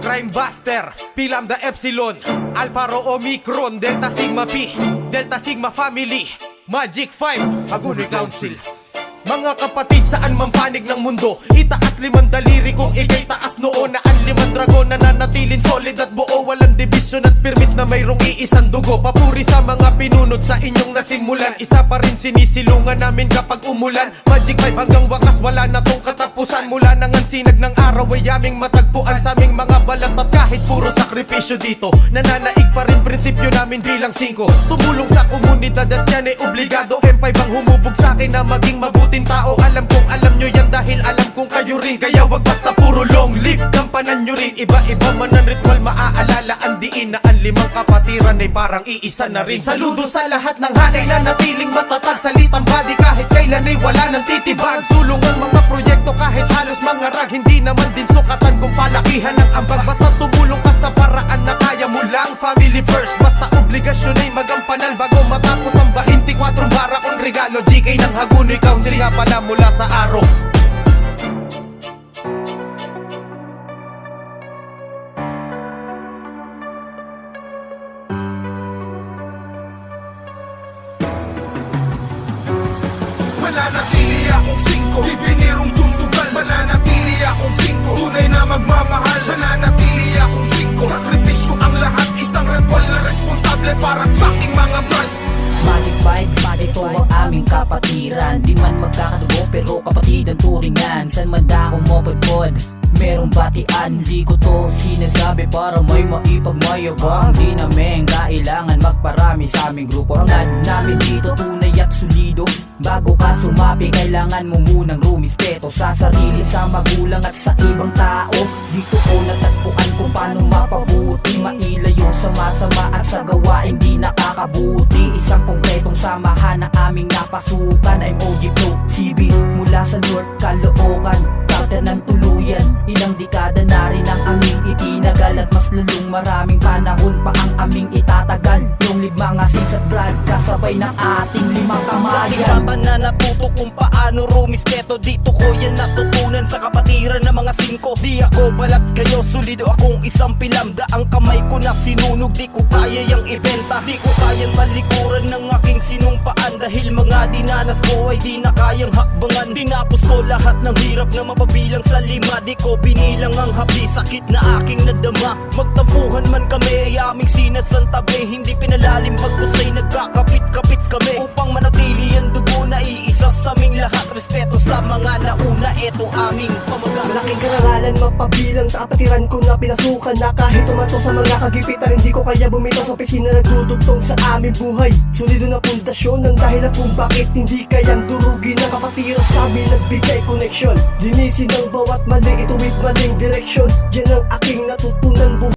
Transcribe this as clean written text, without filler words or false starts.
Crime Buster, Pilam the Epsilon, Alpha Rho Omicron, Delta Sigma Pi, Delta Sigma Family, Magic 5, Hagonoy Council. Mga kapatid, saan man panig ng mundo, itaas limang daliri kung ikay taas noo. Na ang limang dragon na nananatilin solid at buo, walang division at pirmis na mayroong iisang dugo. Papuri sa mga pinunod sa inyong nasimulan, isa pa rin sinisilungan namin kapag umulan. Magic 5 hanggang wakas, wala na tong katapusan. Mula nang ang sinag ng araw ay aming matagpuan sa aming mga balat. At kahit puro sakripisyo dito, nananaig pa rin prinsipyo namin bilang 5. Tumulong sa komunidad at yan ay obligado. M5 ang humubog sa akin na maging mabuting tao. Alam kong alam nyo yan dahil alam kong kayo rin. Kaya wag basta puro long live, gampanan nyo rin. Iba-iba man ang ritual, maaalala ang diin na ang limang kapatiran ay parang iisa na rin. Saludo sa lahat ng hanay na natiling matatag. Salitang body kahit kailan ay wala nang titibag. Sulong ang mga proyekto kahit halos mga rag. Hindi naman din sukatan kung palakihan ng ambag. Basta tumulong ka sa paraan na kaya mo lang. Family first, basta obligasyon ay magampanan bago matapos ang 24 bara kong regalo. GK ng Hagonoy Council nga pala mula sa araw. Mananatili akong 5, di binirong susugal. Mananatili akong 5, tunay na magmamahal. Mananatili akong 5, sakripisyo ang lahat. Isang ritual na responsable para sa aking mga brad. Magic 5, ito ang aming kapatiran. Di man magkakadugo pero kapatid ang turingan. San man dako mo pod, merong batian. Hindi ko to sinasabi para may maipagmayabang. Di namin kailangan magparami sa aming grupo. Hangad namin dito tunay at solido. Bago ka sumapi, kailangan mo munang rumispeto sa sarili, sa magulang at sa ibang tao. Dito ko natagpuan kung paano mapabuti, mailayo sa masama at sa gawain di nakakabuti. Isang kompletong samahan na aming napasukan. I'm OG Pro CB mula sa North Caloocan, Captain ng tuluyan. Ilang dekada na rin ang aming itinagal at mas lalong maraming panahon pa ang aming itatagal. Yung mga sisat brad kasabay ng ating limang kamalian. Na natuto kung paano rumispeto. Dito ko yan natutunan sa kapatiran ng mga 5. Di ako balat kayo, solido akong isang pilamda. Ang kamay ko na sinunog, di ko kaya yung ibenta. Di ko kayang talikuran ng aking sinumpaan. Dahil mga dinanas ko ay di na kayang hakbangan. Tinapos ko lahat ng hirap na mapabilang sa 5. Di ko binilang ang hapdi, sakit na aking nadama. Magtampuhan man kami ay aming sinasantabi. Hindi pinalalim pagkusay, nagkakapit-kapit kami upang manatili ang dugo na iisa sa aming lahat. Respeto sa mga nauna, eto aming pamagat. Malaking karangalan mapabilang sa kapatiran ko na pinasukan. Na kahit tumato sa mga kagipitan, hindi ko kaya bumitaw sa opisina na nagdudugtong sa aming buhay. Solido na pundasyon ng dahilan kung bakit hindi kayang durugin ng kapatiran sa amin. Nagbigay connection, linisin ang bawat mali, ituwid maling direksyon. Yan ang aking natutunan buhay.